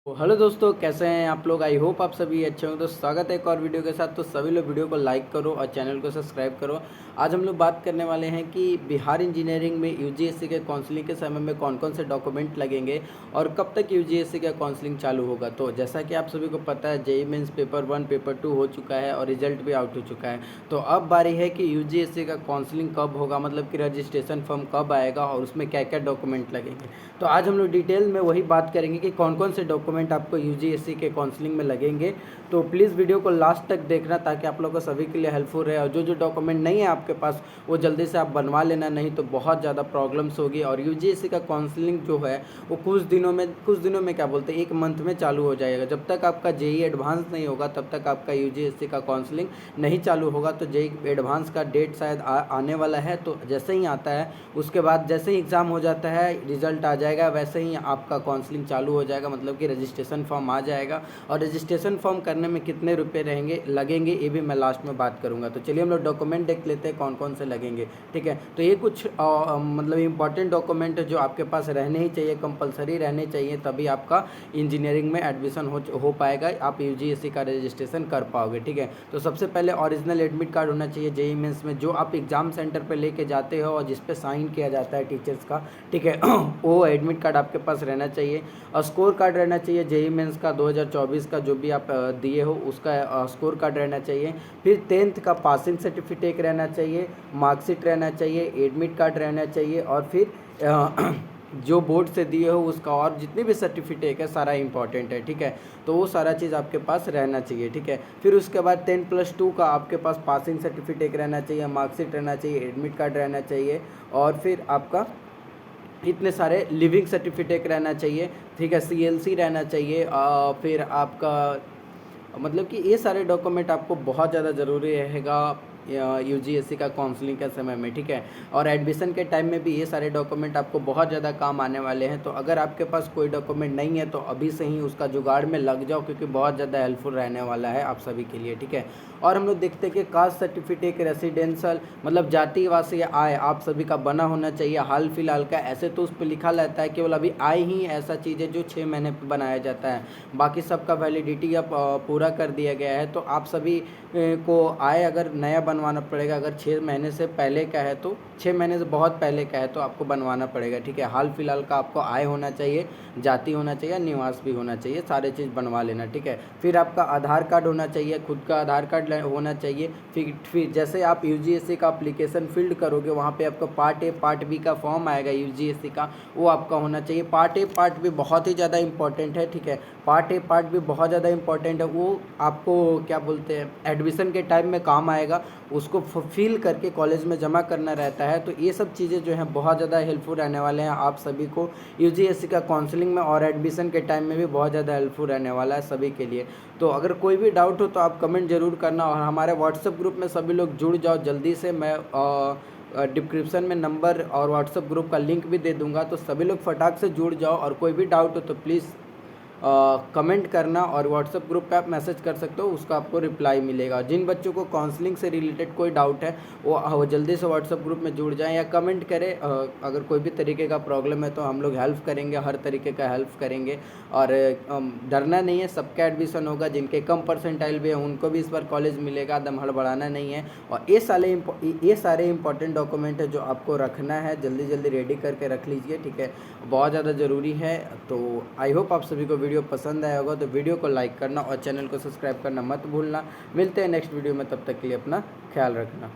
तो हेलो दोस्तों, कैसे हैं आप लोग। आई होप आप सभी अच्छे होंगे। तो स्वागत है एक और वीडियो के साथ। तो सभी लोग वीडियो को लाइक करो और चैनल को सब्सक्राइब करो। आज हम लोग बात करने वाले हैं कि बिहार इंजीनियरिंग में यूजीएससी के काउंसलिंग के समय में कौन कौन से डॉक्यूमेंट लगेंगे और कब तक यूजीएससी का काउंसलिंग चालू होगा। तो जैसा कि आप सभी को पता है, जेईई मेंस पेपर 1 पेपर 2 हो चुका है और रिजल्ट भी आउट हो चुका है। तो अब बारी है कि यूजीएससी का काउंसलिंग कब होगा, मतलब कि रजिस्ट्रेशन फॉर्म कब आएगा और उसमें क्या क्या डॉक्यूमेंट लगेंगे। तो आज हम लोग डिटेल में वही बात करेंगे कि कौन कौन से डॉक्यूमेंट आपको यूजीएससी के काउंसलिंग में लगेंगे। तो प्लीज़ वीडियो को लास्ट तक देखना ताकि आप लोगों को सभी के लिए हेल्पफुल रहे। और जो जो डॉक्यूमेंट नहीं है आपके पास वो जल्दी से आप बनवा लेना, नहीं तो बहुत ज़्यादा प्रॉब्लम्स होगी। और यूजीएससी का काउंसलिंग जो है वो कुछ दिनों में क्या बोलते हैं, 1 मंथ में चालू हो जाएगा। जब तक आपका जेईई एडवांस नहीं होगा तब तक आपका यूजीएससी का काउंसलिंग नहीं चालू होगा। तो जेईई एडवांस का डेट शायद आने वाला है। तो जैसे ही आता है उसके बाद जैसे ही एग्ज़ाम हो जाता है, रिजल्ट आ जाएगा, वैसे ही आपका काउंसलिंग चालू हो जाएगा, मतलब कि रजिस्ट्रेशन फॉर्म आ जाएगा। और रजिस्ट्रेशन फॉर्म करने में कितने रुपए लगेंगे ये भी मैं लास्ट में बात करूंगा। तो चलिए हम लोग डॉक्यूमेंट देख लेते हैं कौन कौन से लगेंगे। ठीक है, तो ये कुछ मतलब इंपॉर्टेंट डॉक्यूमेंट है जो आपके पास रहने ही चाहिए, कंपलसरी रहने चाहिए, तभी आपका इंजीनियरिंग में एडमिशन हो पाएगा, आप यूजीएससी का रजिस्ट्रेशन कर पाओगे। ठीक है, तो सबसे पहले ओरिजिनल एडमिट कार्ड होना चाहिए जेईई मेंस में, जो आप एग्ज़ाम सेंटर पर लेके जाते हो और जिस पे साइन किया जाता है टीचर्स का। ठीक है वो एडमिट कार्ड आपके पास रहना चाहिए। और स्कोर कार्ड रहना चाहिए जेईई मेंस का 2024 का, जो भी आप दिए हो उसका स्कोर कार्ड रहना चाहिए। फिर 10th का पासिंग सर्टिफिकेट रहना चाहिए, मार्कशीट रहना चाहिए, एडमिट कार्ड रहना चाहिए। और फिर जो बोर्ड से दिए हो उसका और जितनी भी सर्टिफिकेट है सारा इंपॉर्टेंट है। ठीक है, तो वो सारा चीज़ आपके पास रहना चाहिए। ठीक है, फिर उसके बाद 10+2 का आपके पास पासिंग सर्टिफिकेट रहना चाहिए, मार्कशीट रहना चाहिए, एडमिट कार्ड रहना चाहिए। और फिर आपका इतने सारे लिविंग सर्टिफिकेट रहना चाहिए। ठीक है, सीएलसी रहना चाहिए। फिर आपका मतलब कि ये सारे डॉक्यूमेंट आपको बहुत ज़्यादा ज़रूरी रहेगा यूजीएससी का काउंसलिंग के समय में। ठीक है, और एडमिशन के टाइम में भी ये सारे डॉक्यूमेंट आपको बहुत ज़्यादा काम आने वाले हैं। तो अगर आपके पास कोई डॉक्यूमेंट नहीं है तो अभी से ही उसका जुगाड़ में लग जाओ, क्योंकि बहुत ज़्यादा हेल्पफुल रहने वाला है आप सभी के लिए। ठीक है, और हम लोग देखते हैं कि कास्ट सर्टिफिकेट, रेसिडेंशियल मतलब जाति वासी आय आप सभी का बना होना चाहिए हाल फिलहाल का। ऐसे तो उस पर लिखा रहता है केवल अभी आय ही ऐसा चीज़ है जो 6 महीने पर बनाया जाता है, बाकी सबका वैलिडिटी अब पूरा कर दिया गया है। तो आप सभी को आय अगर नया बनवाना पड़ेगा, अगर 6 महीने से पहले का है तो 6 महीने से बहुत पहले का है तो आपको बनवाना पड़ेगा। ठीक है, हाल फिलहाल का आपको आय होना चाहिए, जाति होना चाहिए, निवास भी होना चाहिए, सारे चीज़ बनवा लेना। ठीक है, फिर आपका आधार कार्ड होना चाहिए, खुद का आधार कार्ड होना चाहिए। फिर जैसे आप यूजीएससी का अप्लीकेशन फिल्ड करोगे वहाँ पे आपका पार्ट ए पार्ट बी का फॉर्म आएगा यूजीएससी का, वो आपका होना चाहिए। पार्ट ए पार्ट बी बहुत ही ज़्यादा इंपॉर्टेंट है। ठीक है, पार्ट ए पार्ट बी बहुत ज़्यादा इंपॉर्टेंट है, वो आपको क्या बोलते हैं एडमिशन के टाइम में काम आएगा, उसको फिल करके कॉलेज में जमा करना रहता है। तो ये सब चीज़ें जो हैं बहुत ज़्यादा हेल्पफुल रहने वाले हैं आप सभी को यूजीएससी का काउंसलिंग में, और एडमिशन के टाइम में भी बहुत ज़्यादा हेल्पफुल रहने वाला है सभी के लिए। तो अगर कोई भी डाउट हो तो आप कमेंट ज़रूर करना, और हमारे व्हाट्सएप ग्रुप में सभी लोग जुड़ जाओ जल्दी से। मैं डिस्क्रिप्शन में नंबर और व्हाट्सएप ग्रुप का लिंक भी दे दूंगा, तो सभी लोग फटाक से जुड़ जाओ। और कोई भी डाउट हो तो प्लीज़ कमेंट करना, और व्हाट्सएप ग्रुप पे आप मैसेज कर सकते हो, उसका आपको रिप्लाई मिलेगा। जिन बच्चों को काउंसलिंग से रिलेटेड कोई डाउट है वो जल्दी से व्हाट्सएप ग्रुप में जुड़ जाएं या कमेंट करें। अगर कोई भी तरीके का प्रॉब्लम है तो हम लोग हेल्प करेंगे, हर तरीके का हेल्प करेंगे। और डरना नहीं है, सबका एडमिशन होगा। जिनके कम परसेंटाइल भी है उनको भी इस बार कॉलेज मिलेगा, दम हड़बड़ाना नहीं है। और ये सारे इंपॉर्टेंट डॉक्यूमेंट है जो आपको रखना है, जल्दी जल्दी रेडी करके रख लीजिए। ठीक है, बहुत ज़्यादा ज़रूरी है। तो आई होप आप सभी को वीडियो पसंद आया होगा, तो वीडियो को लाइक करना और चैनल को सब्सक्राइब करना मत भूलना। मिलते हैं नेक्स्ट वीडियो में, तब तक के लिए अपना ख्याल रखना।